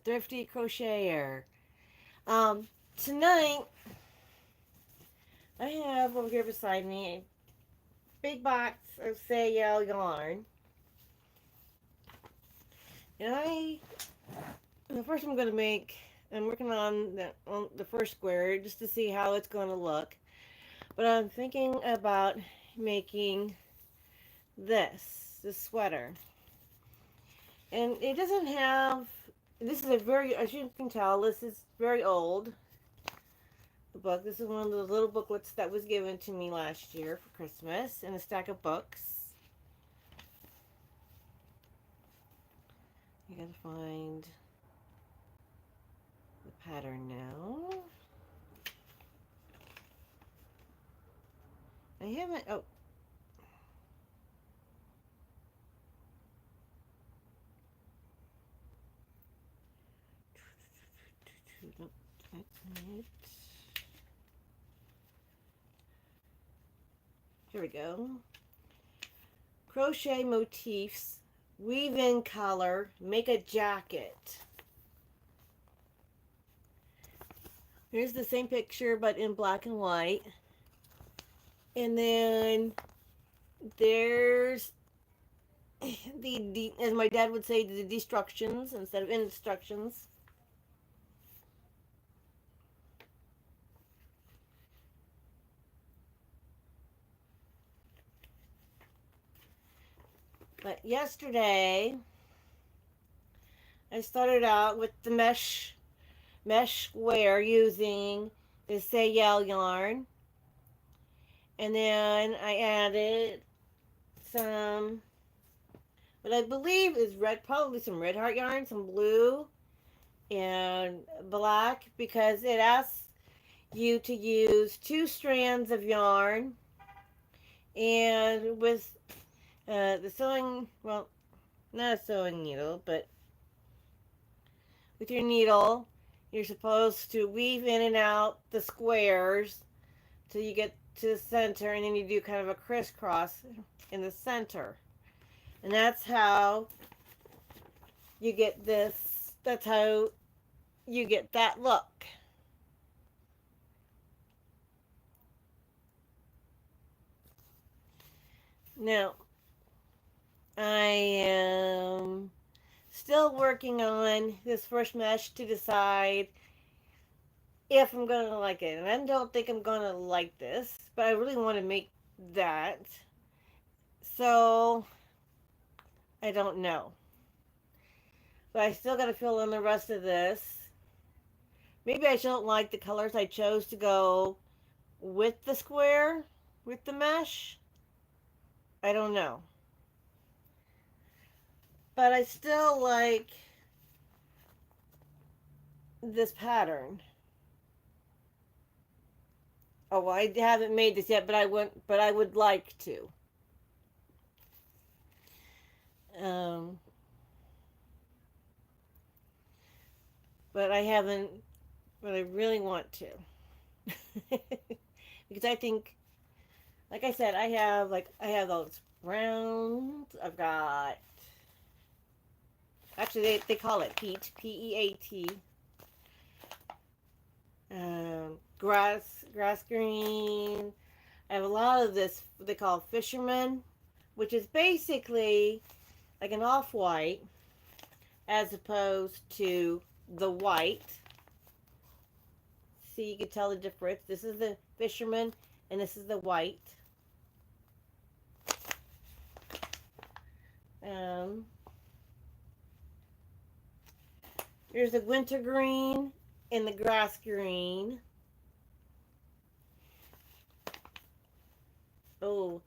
Thrifty Crocheter. Tonight I have over here beside me a big box of Sayel yarn. And the first I'm going to make, I'm working on the first square just to see how it's going to look. But I'm thinking about making this sweater. And it doesn't have, this is a very, as you can tell, this is very old. The book, this is one of the little booklets that was given to me last year for Christmas in a stack of books. I gotta find the pattern now. I haven't, oh. Nope, that's it. Here we go. Crochet motifs, weave in color, make a jacket. Here's the same picture but in black and white. And then there's the as my dad would say, the destructions instead of instructions. But yesterday I started out with the mesh square using the Sayel yarn. And then I added some, what I believe is red, probably some red heart yarn, some blue and black, because it asks you to use 2 strands of yarn. And with the sewing, well, not a sewing needle, but with your needle, you're supposed to weave in and out the squares till you get to the center, and then you do kind of a crisscross in the center. And that's how you get this, that's how you get that look. Now, I am still working on this first mesh to decide if I'm going to like it. And I don't think I'm going to like this, but I really want to make that. So, I don't know. But I still got to fill in the rest of this. Maybe I don't like the colors I chose to go with the square, with the mesh. I don't know. But I still like this pattern. Oh, well, I haven't made this yet, but I would like to. But I haven't, but I really want to. Because I think, like I said, I have those browns. I've got, actually they call it peat, P-E-A-T. Grass green. I have a lot of this, what they call fisherman, which is basically like an off-white as opposed to the white. See, you can tell the difference. This is the fisherman and this is the white. Here's the winter green and the grass green. Oh,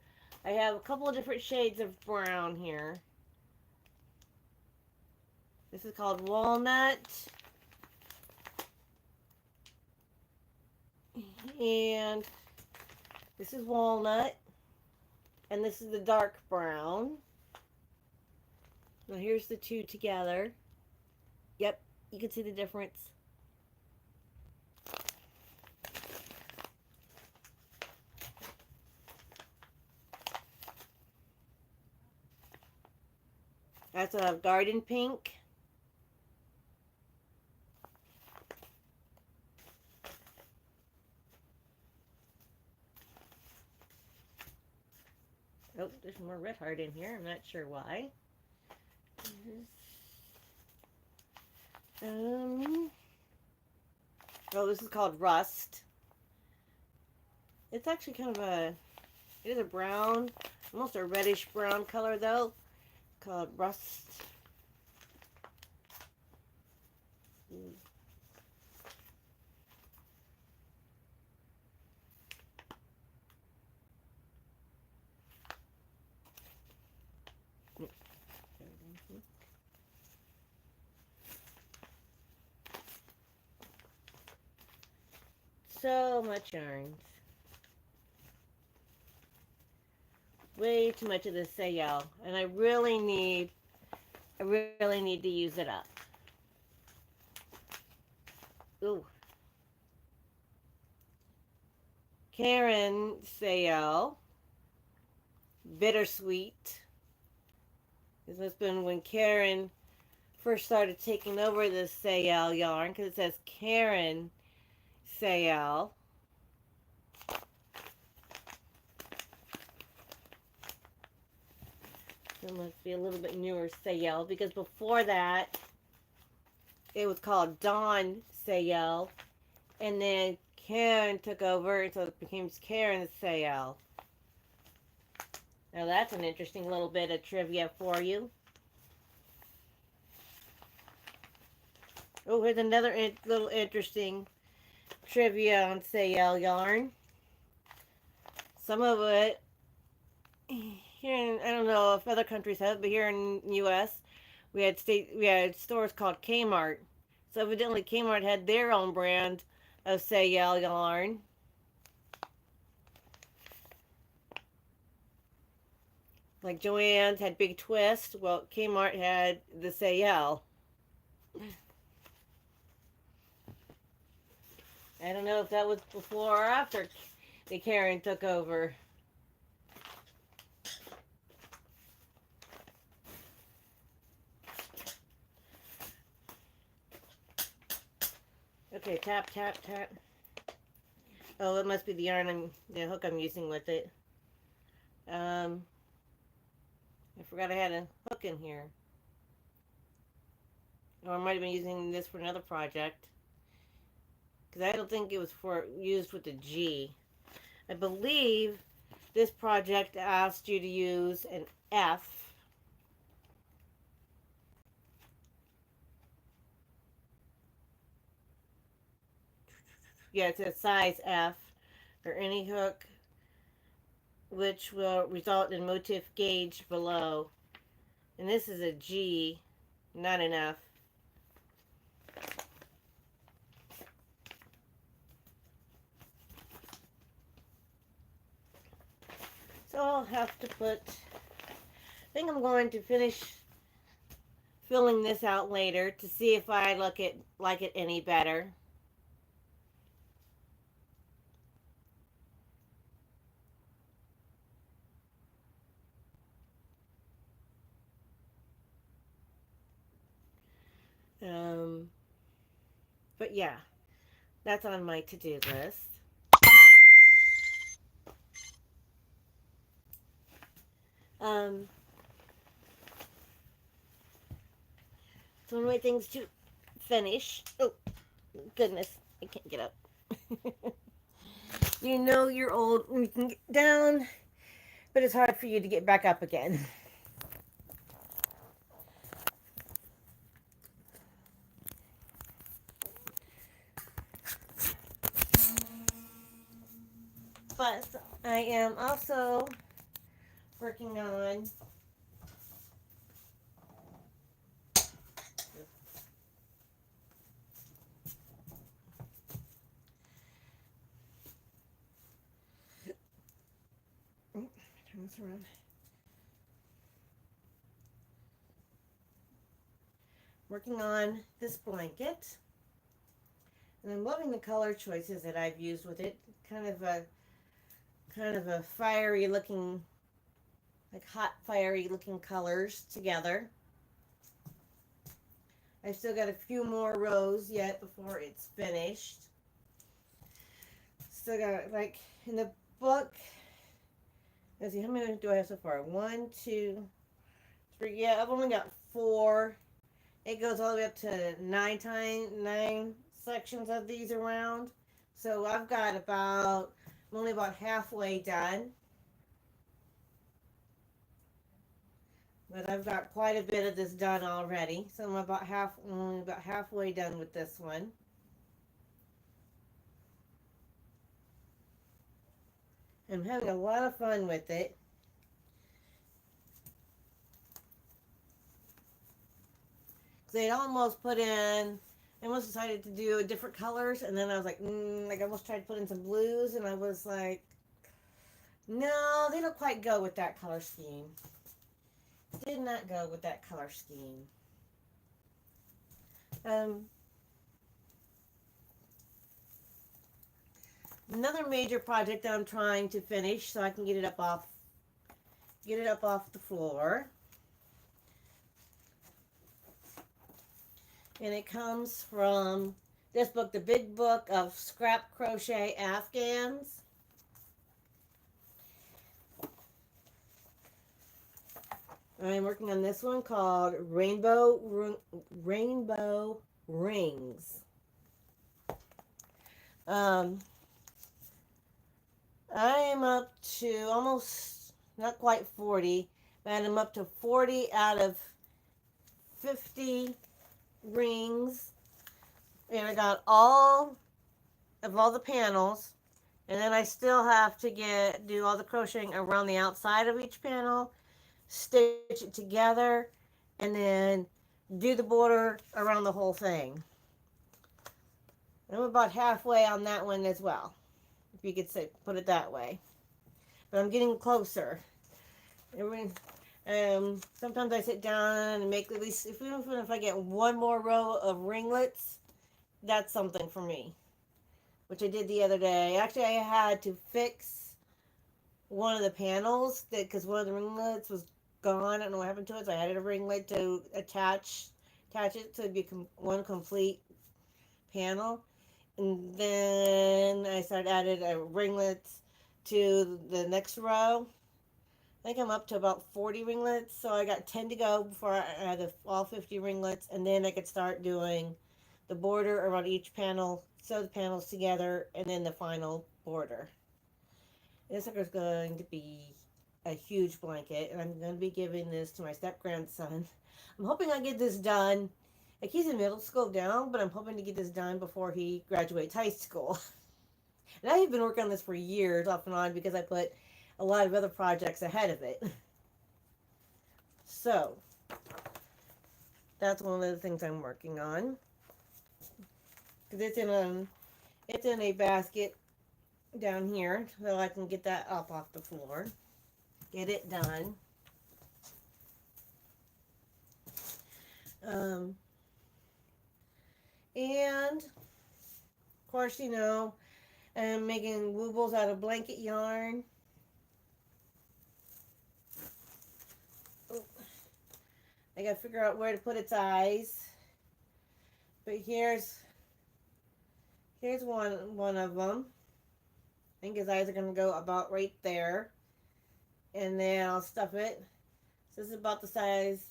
I have a couple of different shades of brown here. This is called walnut. And this is walnut. And this is the dark brown. Now here's the two together. Yep, you can see the difference. That's a garden pink. Oh, there's more red heart in here. I'm not sure why. Oh, this is called Rust. It's actually kind of it is a brown, almost a reddish brown color though, called Rust. So much yarns. Way too much of this sayal, and I really need to use it up. Ooh. Karen sayal, bittersweet. This must have been when Karen first started taking over this sayal yarn, because it says Karen sayal. It must be a little bit newer sayal, because before that it was called Dawn sayal, and then Karen took over, and so it became Karen sayal. Now that's an interesting little bit of trivia for you. Oh, here's another little interesting trivia on sayal yarn. Some of it here in, I don't know if other countries have, but here in the U.S. we had stores called Kmart. So evidently Kmart had their own brand of sayal yarn. Like Joann's had Big Twist. Well, Kmart had the sayal. I don't know if that was before or after the Karen took over. Okay, tap, tap, tap. Oh, it must be the the hook I'm using with it. I forgot I had a hook in here. Or I might have been using this for another project. Because I don't think it was used with the G. I believe this project asked you to use an F. Yeah, it's a size F or any hook which will result in motif gauge below. And this is a G, not an F. So I'll have to put, I think I'm going to finish filling this out later to see if I like it any better. But yeah, that's on my to-do list. So one of my things to finish. Oh, goodness, I can't get up. You know you're old when you can get down, but it's hard for you to get back up again. But I am also working on turn this around. Working on this blanket. And I'm loving the color choices that I've used with it. Kind of a fiery looking, like hot fiery looking colors together. I've still got a few more rows yet before it's finished. Still got, like, in the book, Let's see, how many do I have so far? One, two, three. Yeah, I've only got four. It goes all the way up to nine sections of these around. So I've got about, I'm only about halfway done. But I've got quite a bit of this done already. So only about halfway done with this one. I'm having a lot of fun with it. They almost put in, I almost decided to do different colors, and then I was like I almost tried to put in some blues, and I was like, no, they don't quite go with that color scheme. Did not go with that color scheme. Um, Another major project that I'm trying to finish so I can get it up off the floor. And it comes from this book, The Big Book of Scrap Crochet Afghans. I'm working on this one called Rainbow Rings. I am up to almost, not quite 40, but I'm up to 40 out of 50 rings. And I got all the panels. And then I still have to do all the crocheting around the outside of each panel, stitch it together, and then do the border around the whole thing. I'm about halfway on that one as well, if you could put it that way. But I'm getting closer. Sometimes I sit down and make at least, even if I get one more row of ringlets, that's something for me. Which I did the other day. Actually, I had to fix one of the panels because one of the ringlets was gone. I don't know what happened to it. So I added a ringlet to attach it to be one complete panel. And then I added a ringlet to the next row. I think I'm up to about 40 ringlets, so I got 10 to go before I had all 50 ringlets, and then I could start doing the border around each panel, sew the panels together, and then the final border. This sucker is going to be a huge blanket, and I'm going to be giving this to my step-grandson. I'm hoping I get this done. Like, he's in middle school now, but I'm hoping to get this done before he graduates high school. And I've been working on this for years, off and on, because I put a lot of other projects ahead of it. So, that's one of the things I'm working on. Because it's in a basket down here, so I can get that up off the floor. Get it done. And, of course, I'm making woobles out of blanket yarn. I gotta figure out where to put its eyes. But here's one of them. I think his eyes are gonna go about right there. And then I'll stuff it. So this is about the size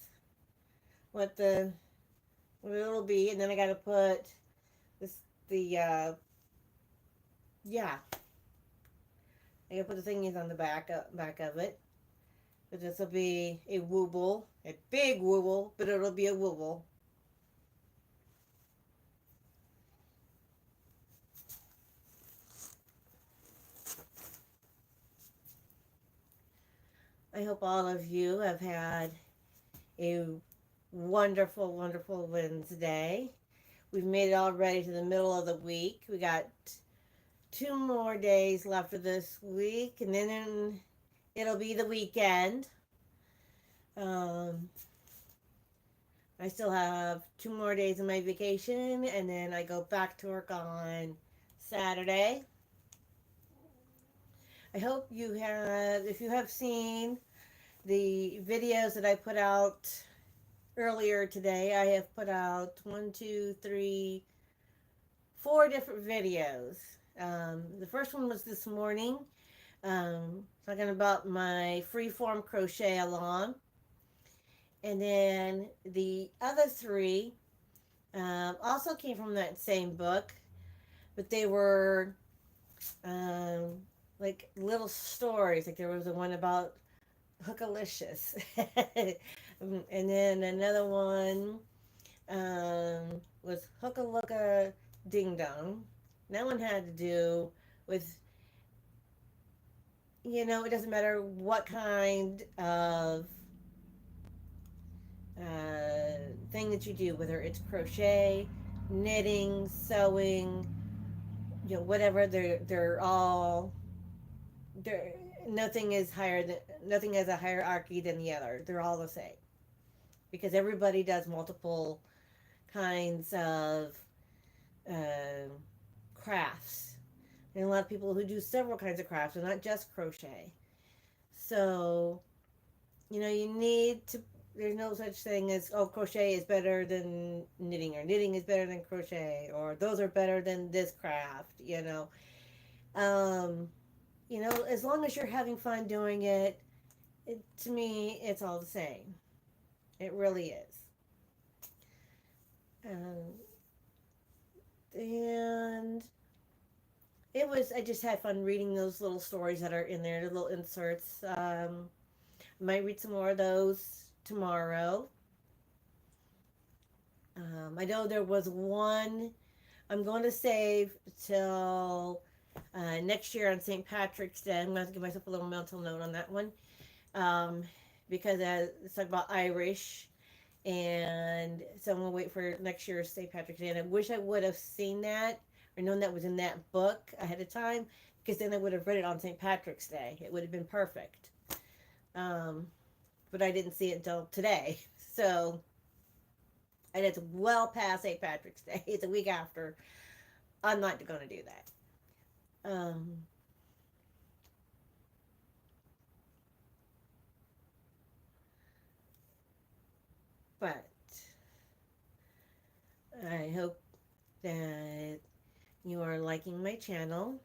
what it'll be, and then I gotta put I gotta put the thingies on the back of it. But this will be a wooble, a big wooble, but it'll be a wooble. I hope all of you have had a wonderful, wonderful Wednesday. We've made it already to the middle of the week. We got 2 more days left of this week, and then it'll be the weekend. I still have 2 more days of my vacation, and then I go back to work on Saturday. I hope if you have seen the videos that I put out earlier today, I have put out 1, 2, 3, 4 different videos. The first one was this morning. Talking about my freeform crochet along. And then the other three also came from that same book, but they were um, like little stories. Like there was the one about Hookalicious. And then another one was Hookalooka Ding Dong. That one had to do with, it doesn't matter what kind of thing that you do, whether it's crochet, knitting, sewing, whatever. They're all they're nothing is higher than nothing has a hierarchy than the other. They're all the same because everybody does multiple kinds of um crafts, and a lot of people who do several kinds of crafts and not just crochet. So you need to. There's no such thing as, oh, crochet is better than knitting, or knitting is better than crochet, or those are better than this craft. Um, as long as you're having fun doing it, to me, it's all the same. It really is. Um, and I just had fun reading those little stories that are in there, the little inserts. I might read some more of those tomorrow. I know there was one I'm going to save till next year on St. Patrick's Day. I'm going to have to give myself a little mental note on that one, um, because it's talking about Irish, and so I'm going to wait for next year's St. Patrick's Day. And I wish I would have seen that or known that was in that book ahead of time, because then I would have read it on St. Patrick's Day. It would have been perfect. Um, but I didn't see it until today. So, and it's well past St. Patrick's Day. It's a week after. I'm not going to do that. But I hope that you are liking my channel.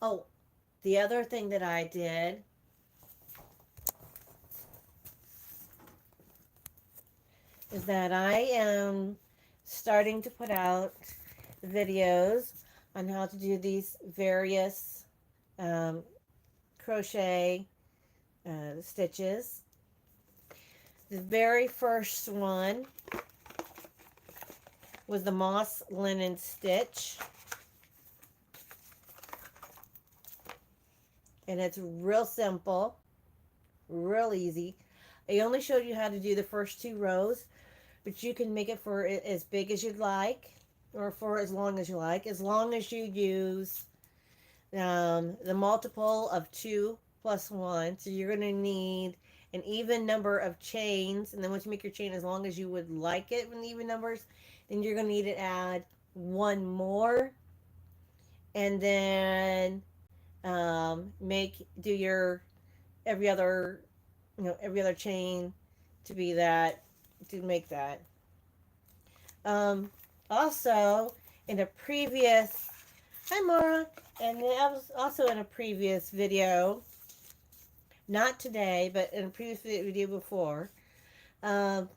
Oh, the other thing that I did is that I am starting to put out videos on how to do these various um, crochet stitches. The very first one was the moss linen stitch, and it's real simple, real easy. I only showed you how to do the first 2 rows, but you can make it for as big as you'd like, or for as long as you like, as long as you use the multiple of 2 plus 1. So you're going to need an even number of chains, and then once you make your chain as long as you would like it with even numbers, then you're going to need to add 1 more, and then do your every other every other chain to be that, to make that. Also, in a previous, hi Mara, and I was also in a previous video, not today, but in a previous video before, um,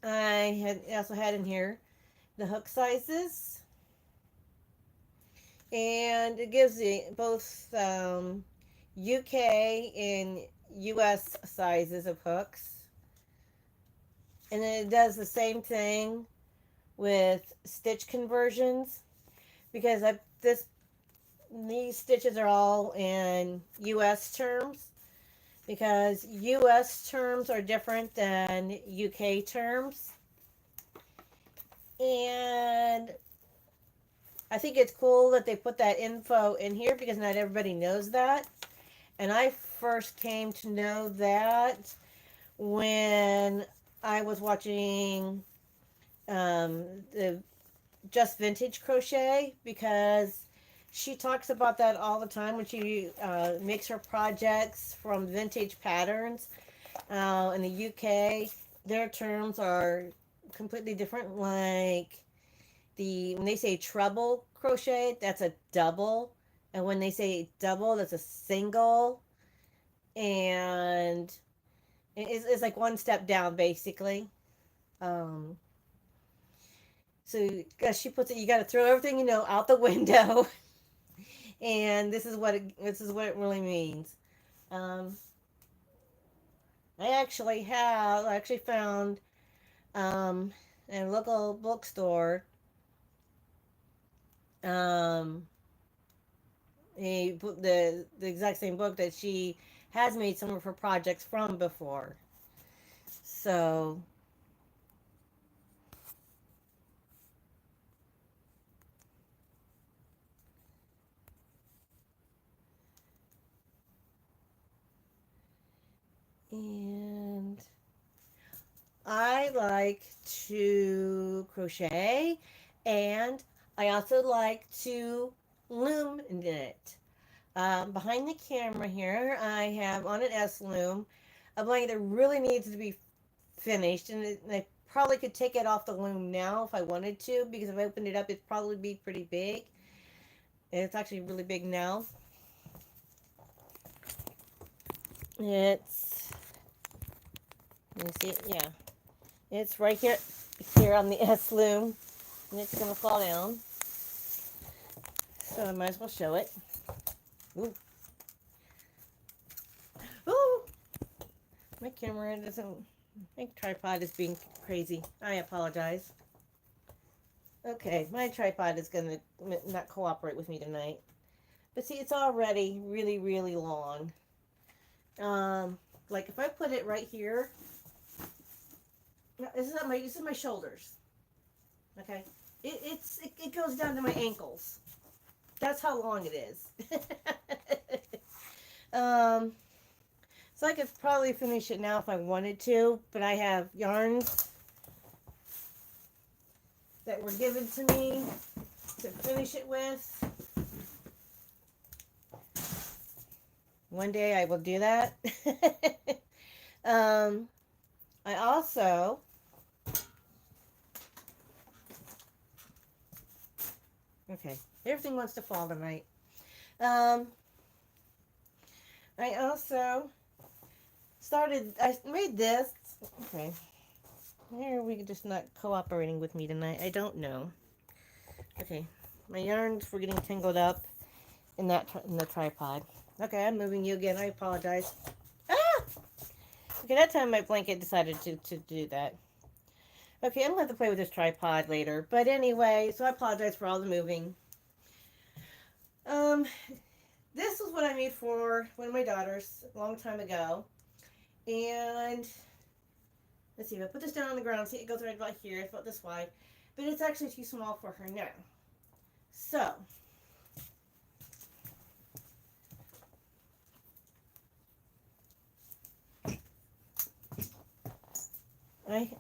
I had also had in here the hook sizes, and it gives the both UK and US sizes of hooks, and then it does the same thing with stitch conversions, because these stitches are all in US terms, because US terms are different than UK terms. And I think it's cool that they put that info in here, because not everybody knows that. And I first came to know that when I was watching the Just Vintage Crochet, because she talks about that all the time when she makes her projects from vintage patterns. In the UK, their terms are completely different. Like when they say treble crochet, that's a double And when they say double, that's a single. And it's like one step down, basically. Um, so as she puts it, you got to throw everything you know out the window. And this is what it really means. Um, I actually found um, in a local bookstore um, the exact same book that she has made some of her projects from before. So and I like to crochet, and I also like to loom knit. Behind the camera here, I have on an S loom a blanket that really needs to be finished, and I probably could take it off the loom now if I wanted to, because if I opened it up, it'd probably be pretty big. And it's actually really big now. It's, let me see it, yeah. It's right here on the S loom, and it's gonna fall down. So I might as well show it. Ooh. Ooh! My camera doesn't, my tripod is being crazy. I apologize. Okay, my tripod is gonna not cooperate with me tonight. But see, it's already really, really long. Um, like if I put it right here, this is my shoulders. Okay, it goes down to my ankles. That's how long it is. um, so I could probably finish it now if I wanted to, but I have yarns that were given to me to finish it with. One day I will do that. um, I also okay. Everything wants to fall tonight. Um, I also I made this. Okay. Here we just not cooperating with me tonight. I don't know. Okay. My yarns were getting tangled up in in the tripod. Okay, I'm moving you again. I apologize. Ah! Okay, that time my blanket decided to do that. Okay, I'm gonna have to play with this tripod later. But anyway, so I apologize for all the moving. Um, this was what I made for one of my daughters a long time ago. And let's see, if I put this down on the ground, see it goes right about here. It's about this wide. But it's actually too small for her now. So, I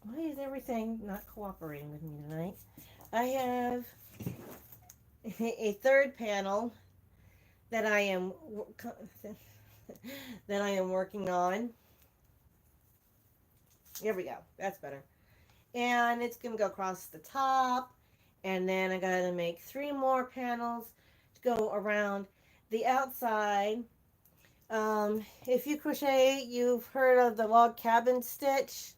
why is everything not cooperating with me tonight? I have a third panel that I am that I am working on. Here we go. That's better. And it's going to go across the top. And then I got to make 3 more panels to go around the outside. If you crochet, you've heard of the log cabin stitch,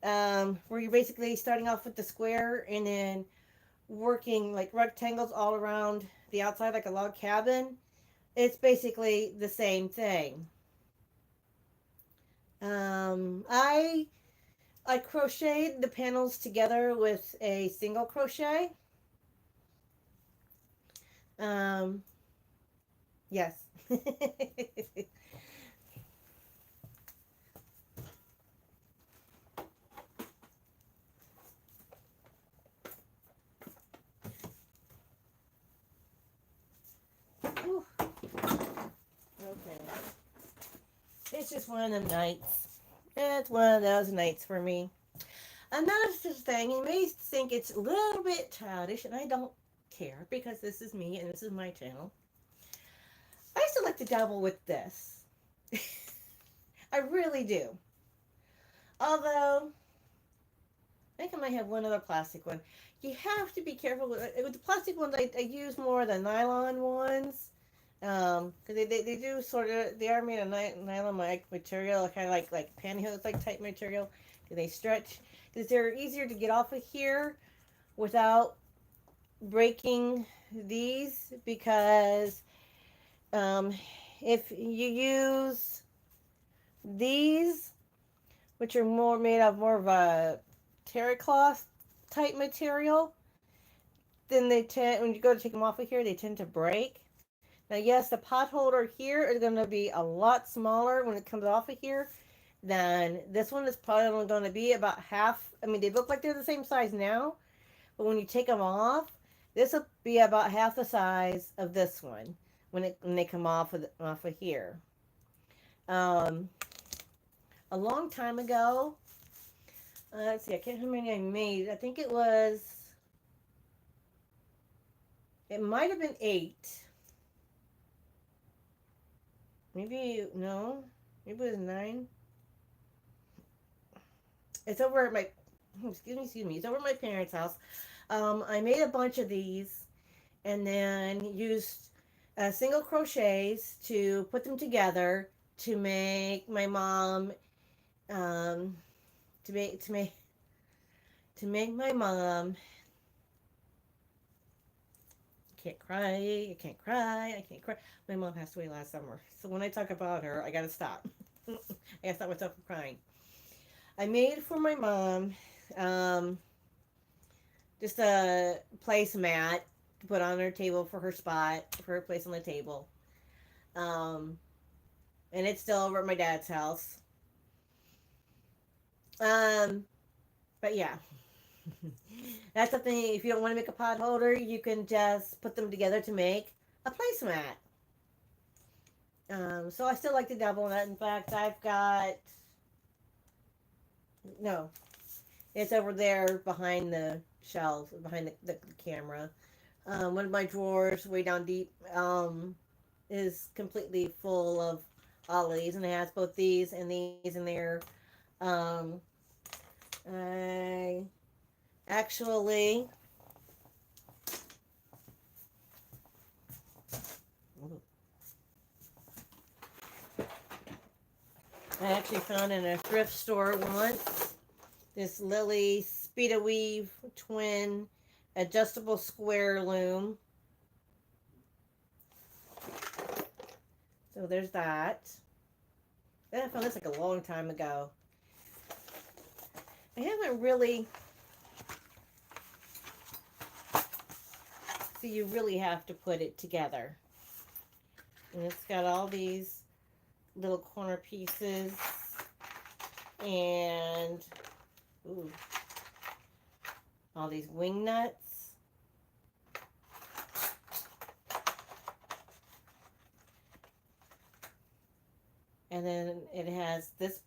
where you're basically starting off with the square and then working like rectangles all around the outside like a log cabin. It's basically the same thing. I crocheted the panels together with a single crochet. Um, yes. Ooh, okay. It's just one of them nights. It's one of those nights for me. Another thing, you may think it's a little bit childish, and I don't care because this is me and this is my channel. I still like to dabble with this. I really do. Although, I think I might have one other plastic one. You have to be careful with the plastic ones. I use more the nylon ones. Cause they do sort of, they are made of nylon material, kind of like pantyhose like type material. They stretch because they're easier to get off of here without breaking these, because um, if you use these, which are more made of more of a terry cloth type material, then they tend, when you go to take them off of here, they tend to break. Now, yes, the pot holder here is going to be a lot smaller when it comes off of here than this one. Is probably only going to be about half. I mean, they look like they're the same size now, but when you take them off, this will be about half the size of this one when they come off of here. Um, a long time ago, let's see, I can't remember how many I made. I think it might have been 8. Maybe, no, maybe it was 9. It's over at my, excuse me, it's over at my parents' house. I made a bunch of these and then used single crochets to put them together to make my mom, um, to make my mom. I can't cry. I can't cry. I can't cry. My mom passed away last summer, so when I talk about her, I gotta stop. I gotta stop myself from crying. I made for my mom um, just a placemat to put on her table for her spot, for her place on the table. Um, and it's still over at my dad's house. Um, but yeah, that's something. If you don't want to make a pot holder, you can just put them together to make a placemat. So I still like to dabble in that. In fact, I've got no. It's over there behind the shelves, behind the camera. One of my drawers, way down deep, is completely full of all of these, and it has both these and these in there. Um, I actually, found in a thrift store once this Lily Speed Weave twin adjustable square loom. So there's that. Then I found this like a long time ago. I haven't really. So you really have to put it together. And it's got all these little corner pieces and ooh, all these wing nuts. And then it has this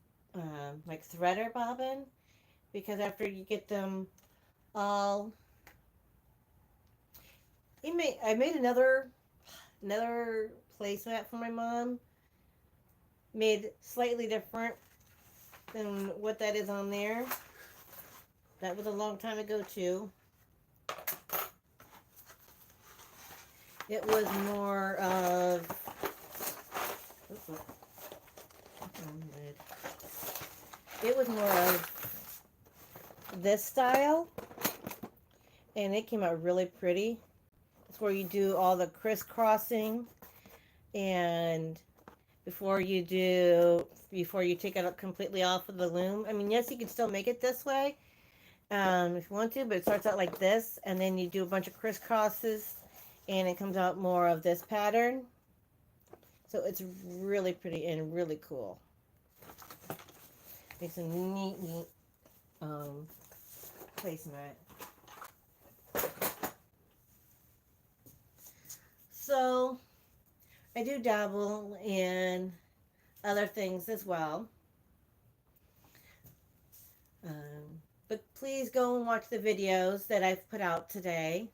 like threader bobbin, because after you get them all, I made another placemat for my mom, made slightly different than what that is on there. That was a long time ago too. It was more of this style, and it came out really pretty. It's where you do all the crisscrossing, and before you take it completely off of the loom. I mean, yes, you can still make it this way if you want to, but it starts out like this, and then you do a bunch of crisscrosses, and it comes out more of this pattern. So it's really pretty and really cool. It's a neat placemat. So I do dabble in other things as well. But please go and watch the videos that I've put out today.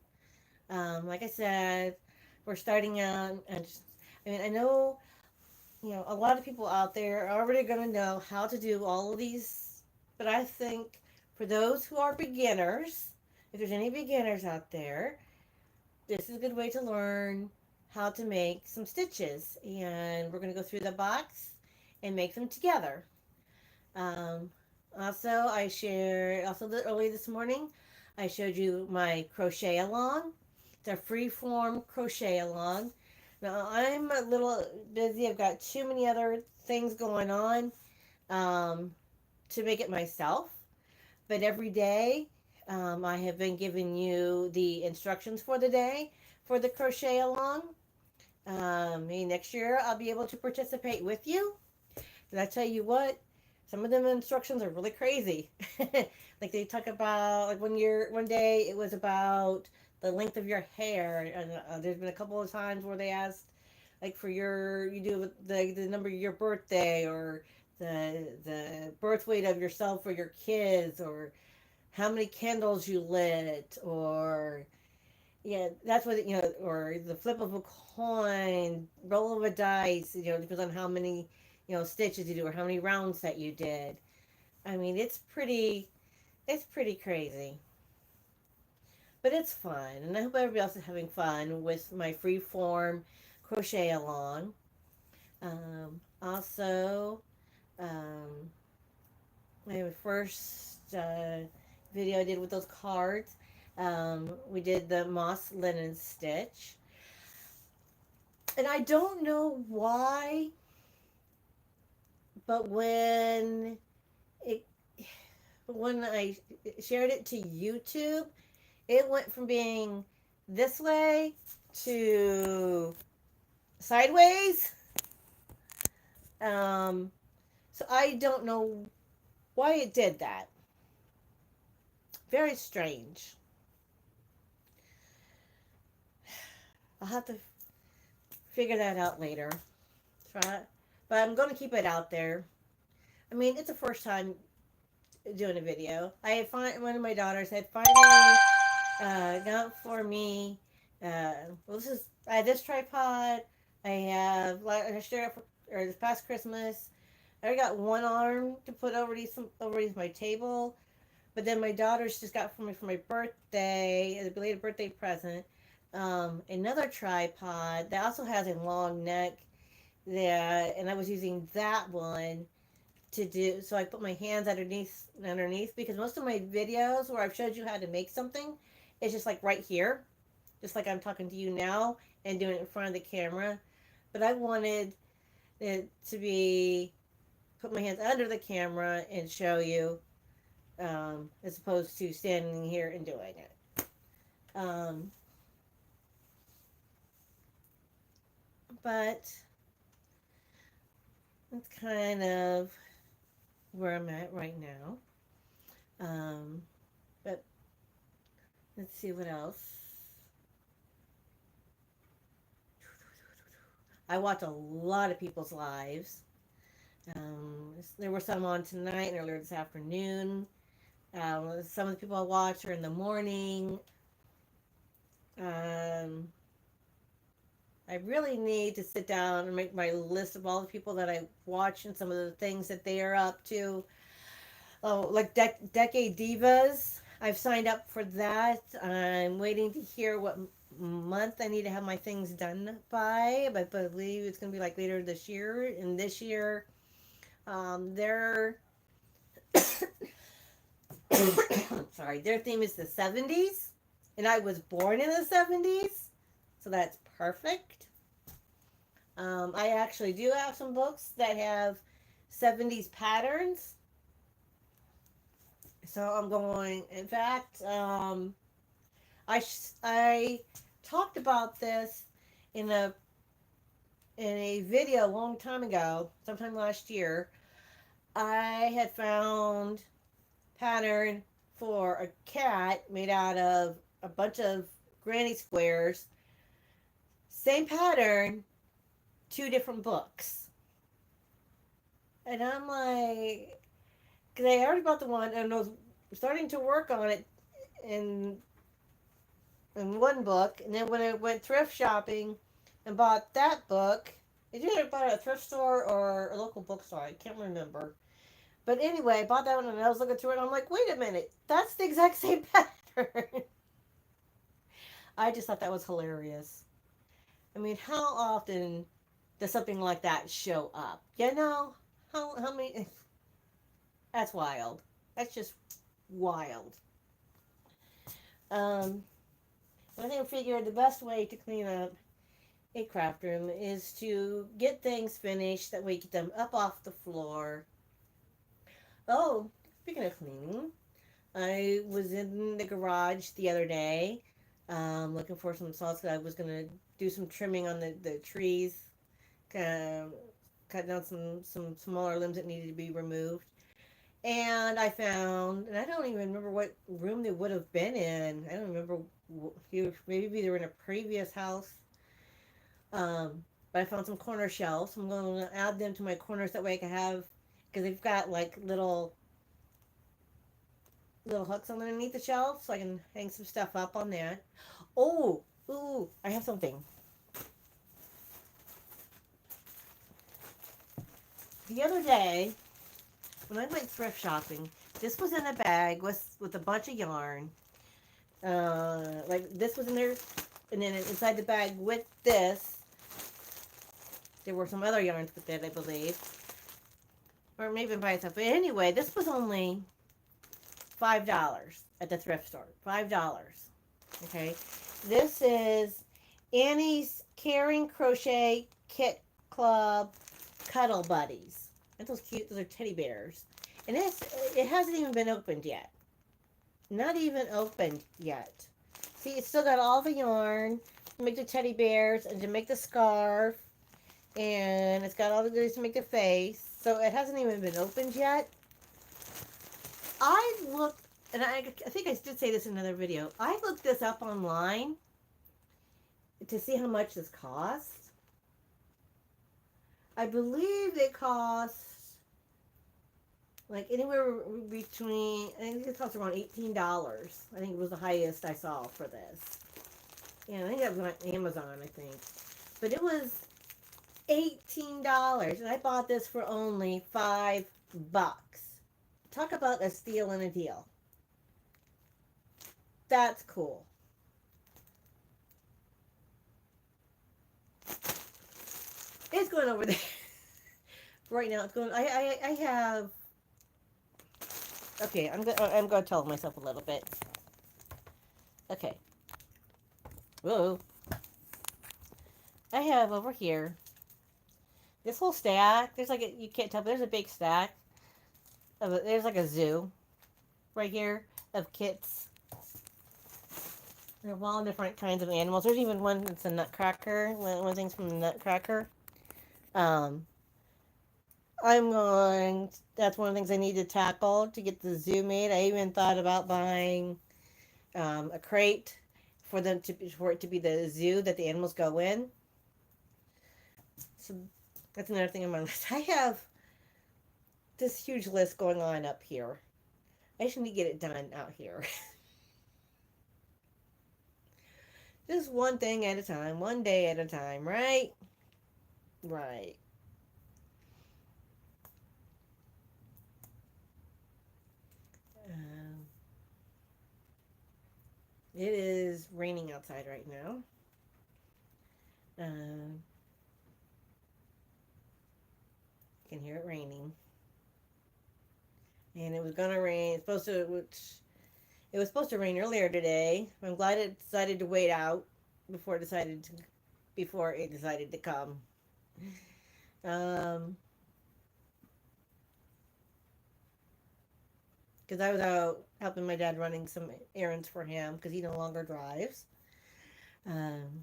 Like I said, we're starting out, and I know, a lot of people out there are already going to know how to do all of these, but I think For those who are beginners, if there's any beginners out there, this is a good way to learn how to make some stitches. And we're going to go through the box and make them together. Um, Also, early this morning, I showed you my crochet along. It's a free form crochet along. Now, I'm a little busy. I've got too many other things going on um, to make it myself. But every day, I have been giving you the instructions for the day for the crochet along. Maybe next year I'll be able to participate with you. And I tell you what, some of them instructions are really crazy. Like they talk about, like one day it was about the length of your hair, and there's been a couple of times where they asked, like for you do the number of your birthday, or the birth weight of yourself or your kids, or how many candles you lit, or yeah, that's what or the flip of a coin, roll of a dice. Depends on how many stitches you do or how many rounds that you did. I mean, it's pretty crazy, but it's fun, and I hope everybody else is having fun with my free form crochet along. Also, um, my first video I did with those cards. We did the moss linen stitch. And I don't know why, but it when I shared it to YouTube, it went from being this way to sideways. Um, so I don't know why it did that. Very strange. I'll have to figure that out later. Try, but I'm going to keep it out there. I mean, it's the first time doing a video. I had one of my daughters had finally got for me. Well, I have this tripod. I have like I shared or this past Christmas. I got one arm to put over these my table, but then my daughters just got for me for my birthday, a belated birthday present. Another tripod that also has a long neck there, and I was using that one to do. So I put my hands underneath, because most of my videos where I've showed you how to make something, it's just like right here, just like I'm talking to you now and doing it in front of the camera. But I wanted it to be put my hands under the camera and show you, as opposed to standing here and doing it. But that's kind of where I'm at right now. But let's see what else. I watch a lot of people's lives. There were some on tonight and earlier this afternoon. Some of the people I watch are in the morning. Um, I really need to sit down and make my list of all the people that I watch and some of the things that they are up to. Oh, like Decade Divas. I've signed up for that. I'm waiting to hear what month I need to have my things done by. But I believe it's going to be like later this year. And this year, their sorry, their theme is the 70s, and I was born in the 70s, so that's perfect. I actually do have some books that have 70s patterns. So I'm going. In fact, I talked about this in a video a long time ago, sometime last year. I had found pattern for a cat made out of a bunch of granny squares. Same pattern, two different books. And I'm like, because I already bought the one and I was starting to work on it in one book, and then when I went thrift shopping and bought that book, I either bought it at a thrift store or a local bookstore. I can't remember, But anyway, I bought that one and I was looking through it and I'm like, wait a minute, that's the exact same pattern. I just thought that was hilarious. I mean, how often does something like that show up? You know? How many that's wild. That's just wild. Um I think I figured the best way to clean up a craft room is to get things finished that we get them up off the floor. Oh, speaking of cleaning, I was in the garage the other day, looking for some salts. I was gonna do some trimming on the trees, kind cutting out some smaller limbs that needed to be removed. And I found, and I don't even remember what room they would have been in. I don't remember. Maybe they were in a previous house. But I found some corner shelves. I'm going to add them to my corners that way I can have, because they've got like little hooks underneath the shelf, so I can hang some stuff up on that. Oh, ooh, I have something. The other day, when I went thrift shopping, this was in a bag with a bunch of yarn. Like this was in there, and then inside the bag with this, there were some other yarns with it, I believe, or maybe by itself. But anyway, this was only $5 at the thrift store. $5. Okay, this is Annie's Caring Crochet Kit Club Cuddle Buddies. Aren't those cute? Those are teddy bears, and it hasn't even been opened yet. Not even opened yet. See, it's still got all the yarn to make the teddy bears and to make the scarf, and it's got all the goodies to make the face. So it hasn't even been opened yet. I looked, and I think I did say this in another video. I looked this up online to see how much this costs. I believe they cost like anywhere between, I think it cost around $18. I think it was the highest I saw for this. Yeah, I think that was on Amazon, I think. But it was $18, and I bought this for only $5. Talk about a steal and a deal. That's cool. It's going over there. Right now it's going, I have, okay, I'm going to tell myself a little bit. Okay. Whoa. I have over here this whole stack. There's like you can't tell, but there's a big stack there's like a zoo right here of kits. They're of all different kinds of animals. There's even one that's a nutcracker. One thing's from the nutcracker. Um, that's one of the things I need to tackle to get the zoo made. I even thought about buying a crate for it to be the zoo that the animals go in. So that's another thing on my list. I have this huge list going on up here. I just need to get it done out here. Just one thing at a time, one day at a time, right? Right. Um, it is raining outside right now. Um, you can hear it raining. And it was gonna rain. It was supposed to rain earlier today. I'm glad it decided to wait out before before it decided to come. Um, because I was out helping my dad running some errands for him because he no longer drives. Um,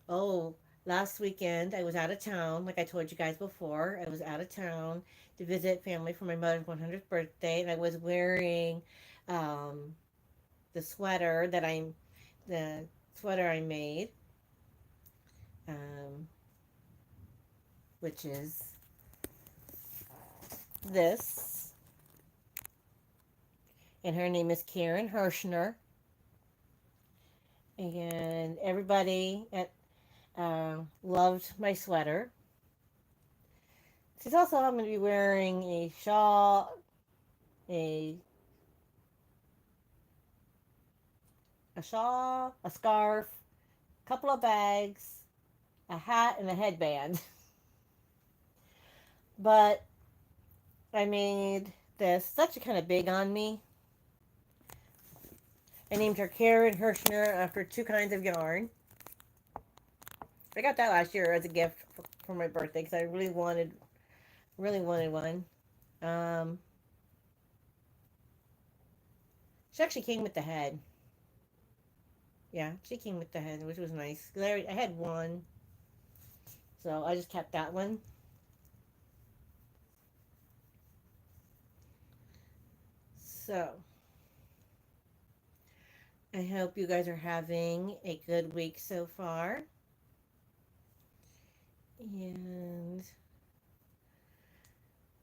oh, last weekend I was out of town, like I told you guys before. I was out of town to visit family for my mother's 100th birthday, and I was wearing um, the the sweater I made, um, which is this, and her name is Karen Hirschner, and everybody at loved my sweater. She's also happened to be wearing a shawl, a a scarf, a couple of bags, a hat, and a headband. But I made this such a kind of big on me. I named her Karen Hirschner after two kinds of yarn. I got that last year as a gift for my birthday because I really wanted one. Um, she actually came with the head. Yeah, she came with the head, which was nice. 'Cause I had one, so I just kept that one. So I hope you guys are having a good week so far. And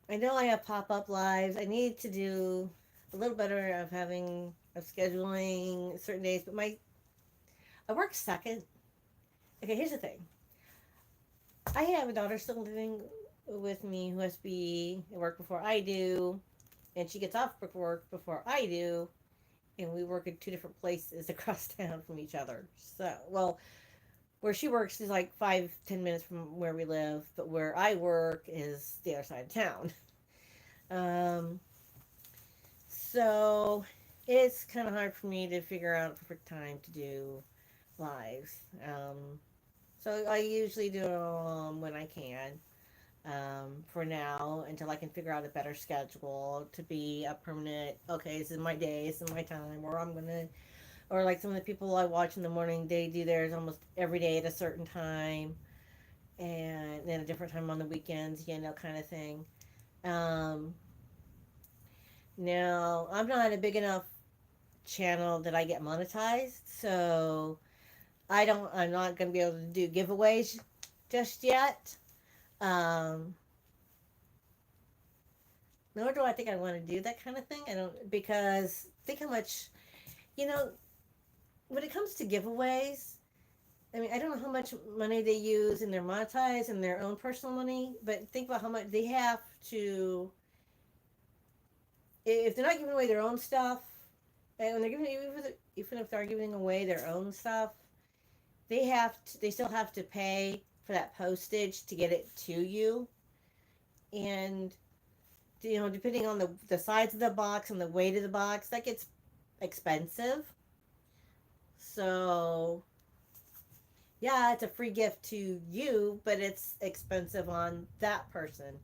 I know I have pop up lives. I need to do a little better of scheduling certain days, but my I work second. Okay, here's the thing. I have a daughter still living with me who has to be at work before I do, and she gets off work before I do, and we work in two different places across town from each other. So, well, where she works is like 5-10 minutes from where we live, but where I work is the other side of town. Um, so it's kind of hard for me to figure out a perfect time to do lives. So I usually do them when I can. For now, until I can figure out a better schedule to be a permanent. Okay, this is my day, this is my time, or I'm gonna, or like some of the people I watch in the morning, they do theirs almost every day at a certain time, and then a different time on the weekends, kind of thing. Um, Now I'm not a big enough channel that I get monetized, so I'm not gonna be able to do giveaways just yet. Um, Nor do I think I want to do that kind of thing. I don't, because think how much, you know, when it comes to giveaways, I mean, I don't know how much money they use in their monetize and their own personal money, but think about how much they have to, if they're not giving away their own stuff, and when they're giving, even if they're giving away their own stuff, they still have to pay for that postage to get it to you. And depending on the size of the box and the weight of the box, that gets expensive. So, yeah, it's a free gift to you, but it's expensive on that person.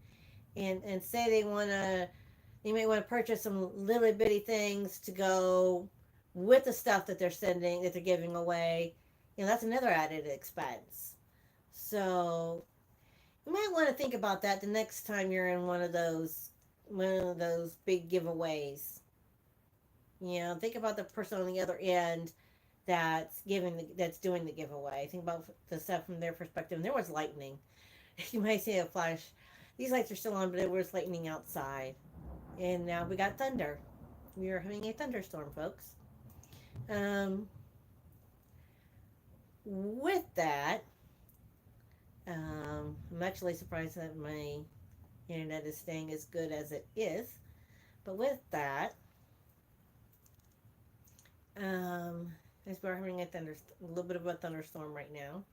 And say they may want to purchase some little bitty things to go with the stuff that they're giving away. That's another added expense. So, you might want to think about that the next time you're in one of those big giveaways. Think about the person on the other end that's doing the giveaway. Think about the stuff from their perspective. And there was lightning. You might see a flash. These lights are still on, but it was lightning outside. And now we got thunder. We are having a thunderstorm, folks. Um, with that, I'm actually surprised that my internet is staying as good as it is. But with that, as we're having a little bit of a thunderstorm right now.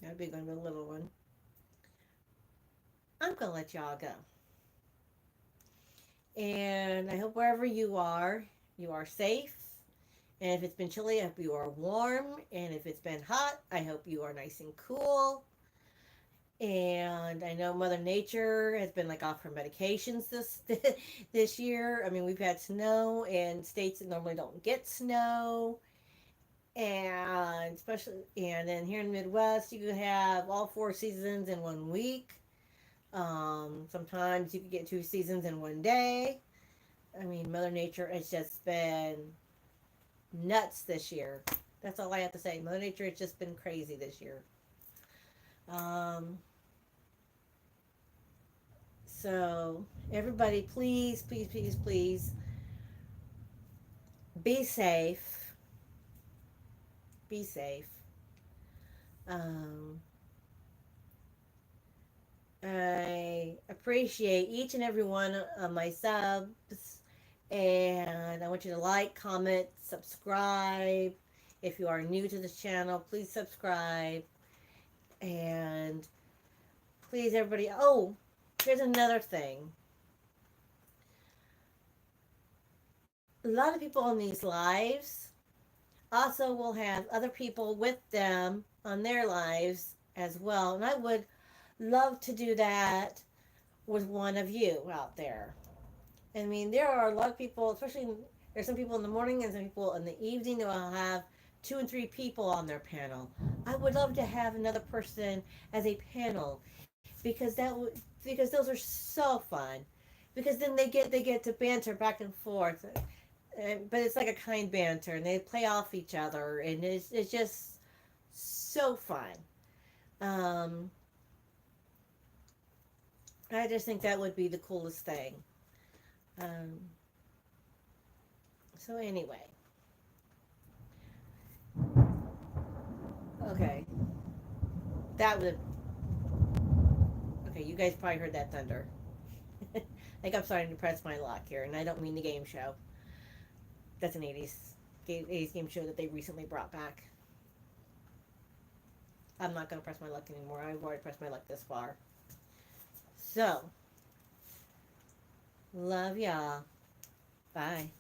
Not a big one, but a little one. I'm gonna let y'all go. And I hope wherever you are safe. And if it's been chilly, I hope you are warm. And if it's been hot, I hope you are nice and cool. And I know Mother Nature has been like off her medications this year. I mean, we've had snow in states that normally don't get snow, and then here in the Midwest, you could have all 4 seasons in one week. Sometimes you could get 2 seasons in one day. I mean, Mother Nature has just been nuts this year. That's all I have to say. Mother Nature has just been crazy this year. Um, so everybody, please, please, please, please, be safe. Be safe. Um, I appreciate each and every one of my subs, and I want you to like, comment, subscribe. If you are new to this channel, please subscribe. And please, everybody. Oh, here's another thing. A lot of people on these lives also will have other people with them on their lives as well. And I would love to do that with one of you out there. I mean, there are a lot of people, especially there's some people in the morning and some people in the evening that will have 2 and 3 people on their panel. I would love to have another person as a panel because those are so fun. Because then they get to banter back and forth, but it's like a kind banter, and they play off each other, and it's just so fun. Um, I just think that would be the coolest thing. Um, so anyway, okay, that was okay. You guys probably heard that thunder. I think I'm starting to press my luck here, and I don't mean the game show. That's an 80s game show that they recently brought back. I'm not going to press my luck anymore. I've already pressed my luck this far. So, love y'all. Bye.